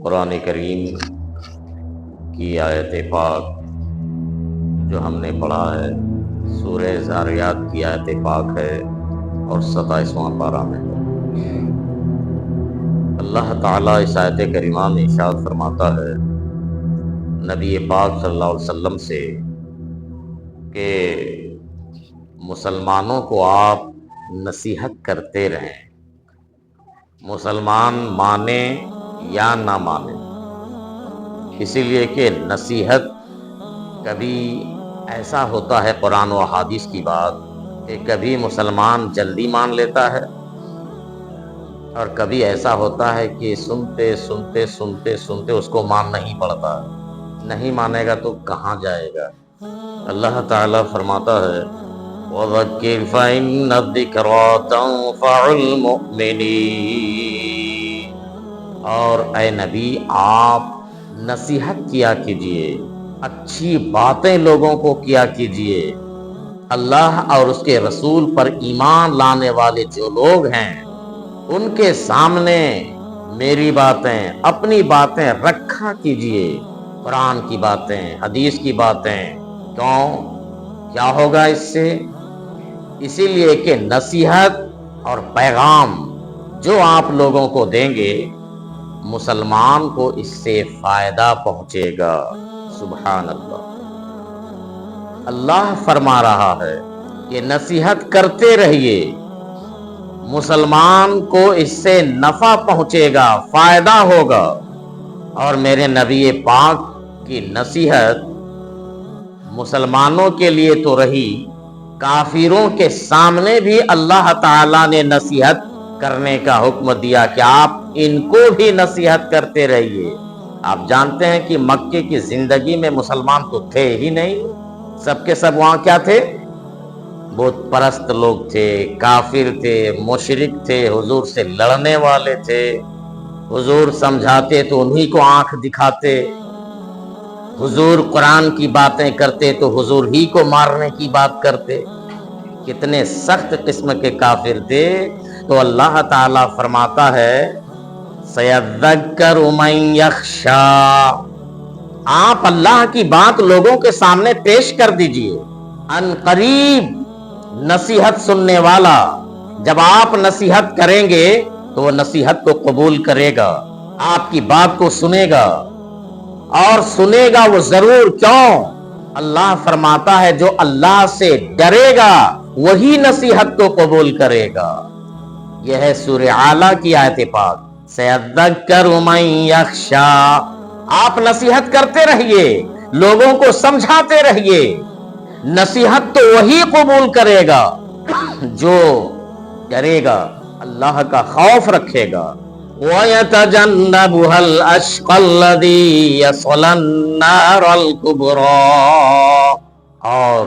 قرآن کریم کی آیت پاک جو ہم نے پڑھا ہے سورہ ذاریات کی آیت پاک ہے اور 27واں پارہ میں ہے۔ اللہ تعالیٰ اس آیت کریمہ میں ارشاد فرماتا ہے نبی پاک صلی اللہ علیہ وسلم سے کہ مسلمانوں کو آپ نصیحت کرتے رہیں، مسلمان مانیں یا نہ مانیں، اسی لیے کہ نصیحت کبھی ایسا ہوتا ہے قرآن و حدیث کی بات کہ کبھی مسلمان جلدی مان لیتا ہے اور کبھی ایسا ہوتا ہے کہ سنتے سنتے سنتے سنتے اس کو ماننا ہی پڑتا ہے، نہیں مانے گا تو کہاں جائے گا۔ اللہ تعالیٰ فرماتا ہے وَذَكِّرْ فَإِنَّ الذِّكْرَىٰ تَنفَعُ الْمُؤْمِنِينَ، اور اے نبی آپ نصیحت کیا کیجئے، اچھی باتیں لوگوں کو کیا کیجئے۔ اللہ اور اس کے رسول پر ایمان لانے والے جو لوگ ہیں ان کے سامنے میری باتیں، اپنی باتیں رکھا کیجئے، قرآن کی باتیں، حدیث کی باتیں۔ کیوں؟ کیا ہوگا اس سے؟ اسی لیے کہ نصیحت اور پیغام جو آپ لوگوں کو دیں گے مسلمان کو اس سے فائدہ پہنچے گا۔ سبحان اللہ۔ اللہ فرما رہا ہے کہ نصیحت کرتے رہیے، مسلمان کو اس سے نفع پہنچے گا، فائدہ ہوگا۔ اور میرے نبی پاک کی نصیحت مسلمانوں کے لیے تو رہی، کافروں کے سامنے بھی اللہ تعالیٰ نے نصیحت کرنے کا حکم دیا کہ آپ ان کو بھی نصیحت کرتے رہیے۔ آپ جانتے ہیں کہ مکے کی زندگی میں مسلمان تو تھے ہی نہیں، سب کے سب وہاں کیا تھے؟ بت پرست لوگ تھے، کافر تھے، مشرک تھے، حضور سے لڑنے والے تھے، حضور سمجھاتے تو انہی کو آنکھ دکھاتے، حضور قرآن کی باتیں کرتے تو حضور ہی کو مارنے کی بات کرتے۔ کتنے سخت قسم کے کافر تھے۔ تو اللہ تعالیٰ فرماتا ہے سَيَذَّكَّرُ مَن يَخْشَىٰ، آپ اللہ کی بات لوگوں کے سامنے پیش کر دیجئے۔ ان قریب نصیحت سننے والا، جب آپ نصیحت کریں گے تو وہ نصیحت کو قبول کرے گا، آپ کی بات کو سنے گا، اور سنے گا وہ ضرور۔ کیوں؟ اللہ فرماتا ہے جو اللہ سے ڈرے گا وہی نصیحت کو قبول کرے گا۔ یہ ہے سورہ اعلیٰ کی آیت پاک سَيَذَّكَّرُ مَن يَخْشَىٰ۔ آپ نصیحت کرتے رہیے، لوگوں کو سمجھاتے رہیے، نصیحت تو وہی قبول کرے گا جو ڈرے گا، اللہ کا خوف رکھے گا۔ وَيَتَجَنَّبُهَا الْأَشْقَى الَّذِي يَصْلَى النَّارَ الْكُبْرَىٰ، اور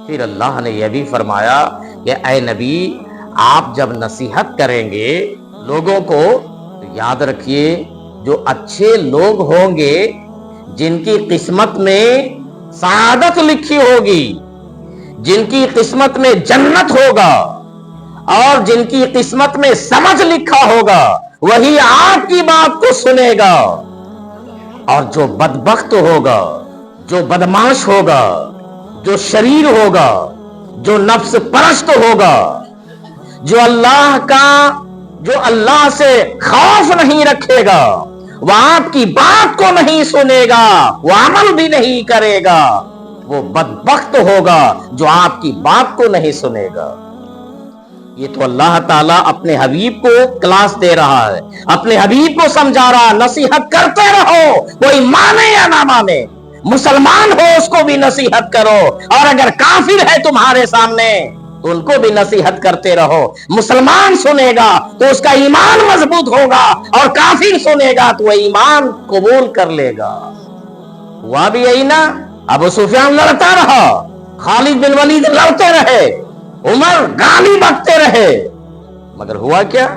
پھر اللہ نے یہ بھی فرمایا کہ اے نبی آپ جب نصیحت کریں گے لوگوں کو تو یاد رکھیے جو اچھے لوگ ہوں گے جن کی قسمت میں سعادت لکھی ہوگی، جن کی قسمت میں جنت ہوگا اور جن کی قسمت میں سمجھ لکھا ہوگا وہی آپ کی بات کو سنے گا، اور جو بدبخت ہوگا، جو بدمعاش ہوگا، جو شریر ہوگا، جو نفس پرست ہوگا، جو اللہ سے خوف نہیں رکھے گا، وہ آپ کی بات کو نہیں سنے گا، وہ عمل بھی نہیں کرے گا، وہ بدبخت ہوگا جو آپ کی بات کو نہیں سنے گا۔ یہ تو اللہ تعالیٰ اپنے حبیب کو کلاس دے رہا ہے، اپنے حبیب کو سمجھا رہا ہے نصیحت کرتے رہو، کوئی مانے یا نہ مانے، مسلمان ہو اس کو بھی نصیحت کرو، اور اگر کافر ہے تمہارے سامنے تو ان کو بھی نصیحت کرتے رہو۔ مسلمان سنے گا تو اس کا ایمان مضبوط ہوگا، اور کافر سنے گا تو وہ ایمان قبول کر لے گا۔ ہوا بھی یہی نا، ابو سفیان لڑتا رہا، خالد بن ولید لڑتے رہے، عمر گالی بکتے رہے، مگر ہوا کیا؟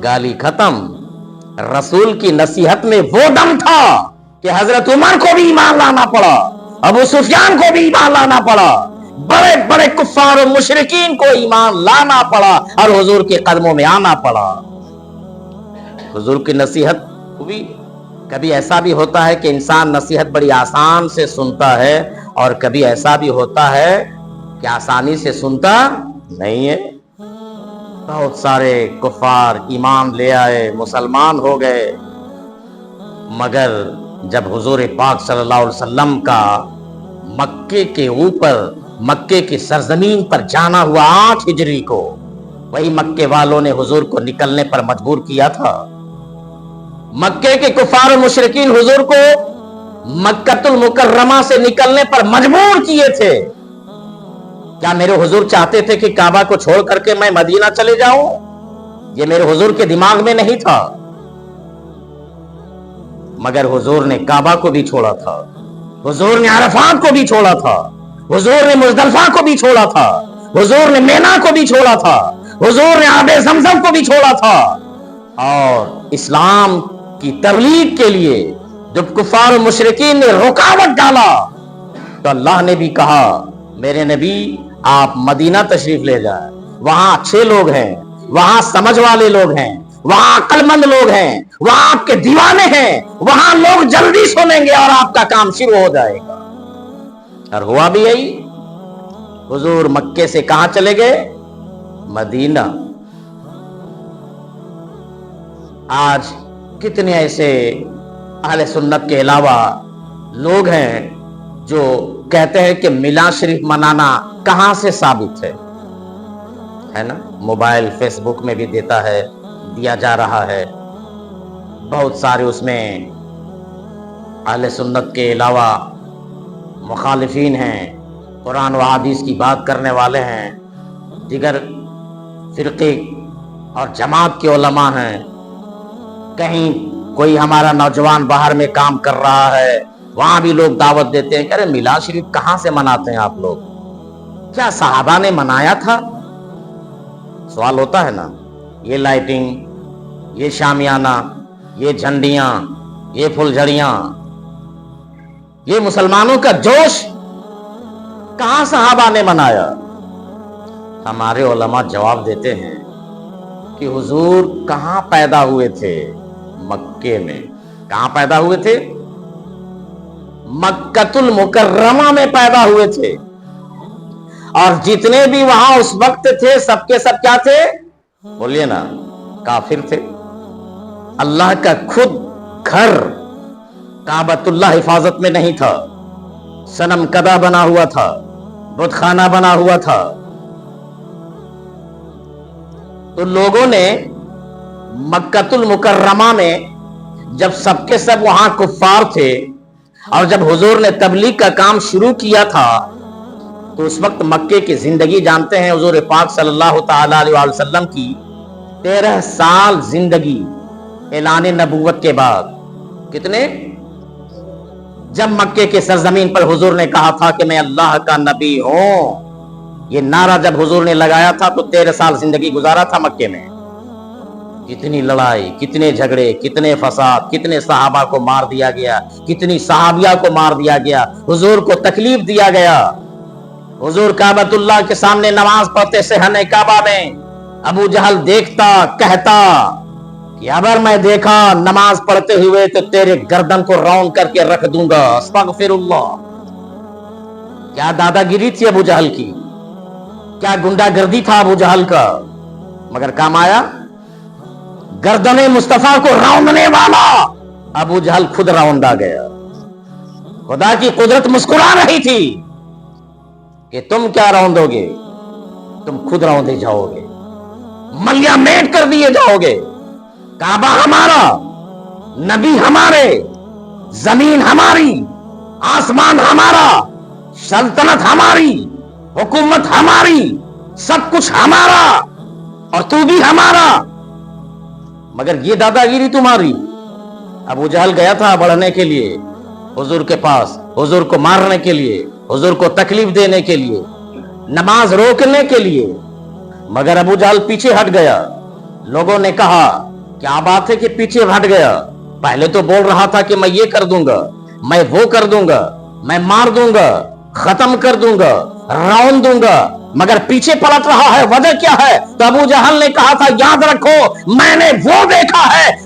گالی ختم۔ رسول کی نصیحت میں وہ دم تھا کہ حضرت عمر کو بھی ایمان لانا پڑا، ابو سفیان کو بھی ایمان لانا پڑا، بڑے بڑے کفار و مشرکین کو ایمان لانا پڑا اور حضور کے قدموں میں آنا پڑا۔ حضور کی نصیحت ہوئی، کبھی ایسا بھی ہوتا ہے کہ انسان نصیحت بڑی آسان سے سنتا ہے اور کبھی ایسا بھی ہوتا ہے کہ آسانی سے سنتا نہیں ہے. بہت سارے کفار ایمان لے آئے، مسلمان ہو گئے، مگر جب حضور پاک صلی اللہ علیہ وسلم کا مکے کے اوپر، مکے کی سرزمین پر جانا ہوا 8 ہجری کو، وہی مکے والوں نے حضور کو نکلنے پر مجبور کیا تھا. مکے کے کفار و مشرکین حضور کو مکۃ المکرمہ سے نکلنے پر مجبور کیے تھے. کیا میرے حضور چاہتے تھے کہ کعبہ کو چھوڑ کر کے میں مدینہ چلے جاؤں؟ یہ میرے حضور کے دماغ میں نہیں تھا. مگر حضور نے کعبہ کو بھی چھوڑا تھا، حضور نے عرفات کو بھی چھوڑا تھا، حضور نے مزدلفہ کو بھی چھوڑا تھا، حضور نے مینا کو بھی چھوڑا تھا، حضور نے آب زمزم کو بھی چھوڑا تھا. اور اسلام کی تبلیغ کے لیے جب کفار و مشرکین نے رکاوٹ ڈالا تو اللہ نے بھی کہا میرے نبی آپ مدینہ تشریف لے جائیں، وہاں اچھے لوگ ہیں، وہاں سمجھ والے لوگ ہیں، وہاں عقل مند لوگ ہیں، وہاں آپ کے دیوانے ہیں، وہاں لوگ جلدی سنیں گے اور آپ کا کام شروع ہو جائے گا. اور ہوا بھی یہی. حضور مکے سے کہاں چلے گئے؟ مدینہ. آج کتنے ایسے اہل سنت کے علاوہ لوگ ہیں جو کہتے ہیں کہ میلاد شریف منانا کہاں سے ثابت ہے نا؟ موبائل فیس بک میں بھی دیتا ہے، دیا جا رہا ہے. بہت سارے اس میں اہل سنت کے علاوہ مخالفین ہیں، قرآن و حدیث کی بات کرنے والے ہیں، دیگر فرقے اور جماعت کے علماء ہیں. کہیں کوئی ہمارا نوجوان باہر میں کام کر رہا ہے، وہاں بھی لوگ دعوت دیتے ہیں کہ ارے میلاد شریف کہاں سے مناتے ہیں آپ لوگ؟ کیا صحابہ نے منایا تھا؟ سوال ہوتا ہے نا. یہ لائٹنگ، یہ شامیانہ، یہ جھنڈیاں، یہ پھلجھڑیاں، یہ مسلمانوں کا جوش کہاں صحابہ نے منایا؟ ہمارے علماء جواب دیتے ہیں کہ حضور کہاں پیدا ہوئے تھے؟ مکے میں. کہاں پیدا ہوئے تھے؟ مکۃ المکرمہ میں پیدا ہوئے تھے. اور جتنے بھی وہاں اس وقت تھے سب کے سب کیا تھے؟ بولیے نا، کافر تھے. اللہ کا خود گھر کعبۃ اللہ حفاظت میں نہیں تھا، صنم کدہ بنا ہوا تھا، بت خانہ بنا ہوا تھا. تو لوگوں نے مکۃ المکرمہ میں جب سب کے سب وہاں کفار تھے اور جب حضور نے تبلیغ کا کام شروع کیا تھا تو اس وقت مکے کی زندگی جانتے ہیں حضور پاک صلی اللہ تعالی علیہ وسلم کی 13 سال زندگی اعلان نبوت کے بعد. کتنے؟ جب مکے کے سرزمین پر حضور نے کہا تھا کہ میں اللہ کا نبی ہوں، یہ نعرہ جب حضور نے لگایا تھا تو 13 سال زندگی گزارا تھا مکے میں. کتنی لڑائی، کتنے جھگڑے، کتنے فساد، کتنے صحابہ کو مار دیا گیا، کتنی صحابیہ کو مار دیا گیا، حضور کو تکلیف دیا گیا. حضور کعبۃ اللہ کے سامنے نماز پڑھتے صحن کعبہ میں، ابو جہل دیکھتا، کہتا کہ اگر میں دیکھا نماز پڑھتے ہوئے تو تیرے گردن کو راؤنڈ کر کے رکھ دوں گا. استغفر اللہ. کیا دادا گیری تھی ابو جہل کی، کیا گنڈا گردی تھا ابو جہل کا، مگر کام آیا. گردن مصطفیٰ کو راؤنڈنے والا ابو جہل خود راؤنڈ آ گیا. خدا کی قدرت مسکرا رہی تھی کہ تم کیا راؤنڈو گے، تم خود راؤنڈے جاؤ گے، ملیا میٹ کر دیے جاؤ گے. کعبہ ہمارا، نبی ہمارے، زمین ہماری، آسمان ہمارا، سلطنت ہماری، حکومت ہماری، سب کچھ ہمارا اور تو بھی ہمارا، مگر یہ دادا گیری تمہاری. ابو جہل گیا تھا بڑھنے کے لیے حضور کے پاس، حضور کو مارنے کے لیے، حضور کو تکلیف دینے کے لیے، نماز روکنے کے لیے، مگر ابو جہل پیچھے ہٹ گیا. لوگوں نے کہا کیا بات ہے کہ پیچھے ہٹ گیا؟ پہلے تو بول رہا تھا کہ میں یہ کر دوں گا، میں وہ کر دوں گا، میں مار دوں گا، ختم کر دوں گا، راؤنڈ دوں گا، مگر پیچھے پلٹ رہا ہے. وجہ کیا ہے؟ تو ابو جہل نے کہا تھا یاد رکھو میں نے وہ دیکھا ہے،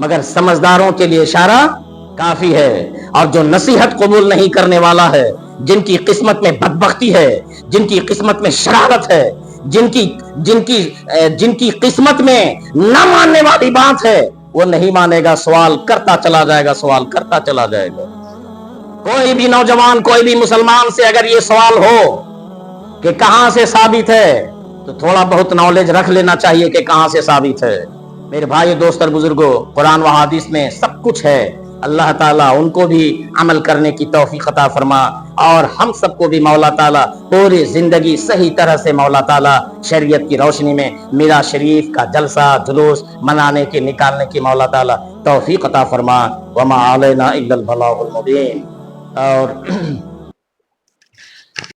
مگر سمجھداروں کے لیے اشارہ کافی ہے. اور جو نصیحت قبول نہیں کرنے والا ہے، جن کی قسمت میں بدبختی ہے، جن کی قسمت میں شرارت ہے، جن کی قسمت میں نہ ماننے والی بات ہے، وہ نہیں مانے گا، سوال کرتا چلا جائے گا، سوال کرتا چلا جائے گا. کوئی بھی نوجوان، کوئی بھی مسلمان سے اگر یہ سوال ہو کہ کہاں سے ثابت ہے، تو تھوڑا بہت نالج رکھ لینا چاہیے کہ کہاں سے ثابت ہے. میرے بھائی دوست اور بزرگوں، قرآن و حدیث میں سب کچھ ہے. اللہ تعالیٰ ان کو بھی عمل کرنے کی توفیق عطا فرما، اور ہم سب کو بھی مولا تعالیٰ پوری زندگی صحیح طرح سے مولا تعالیٰ شریعت کی روشنی میں میراد شریف کا جلسہ جلوس منانے کی، نکالنے کی مولا تعالیٰ توفیق عطا فرما. وما علینا الا البلاغ المبین. اور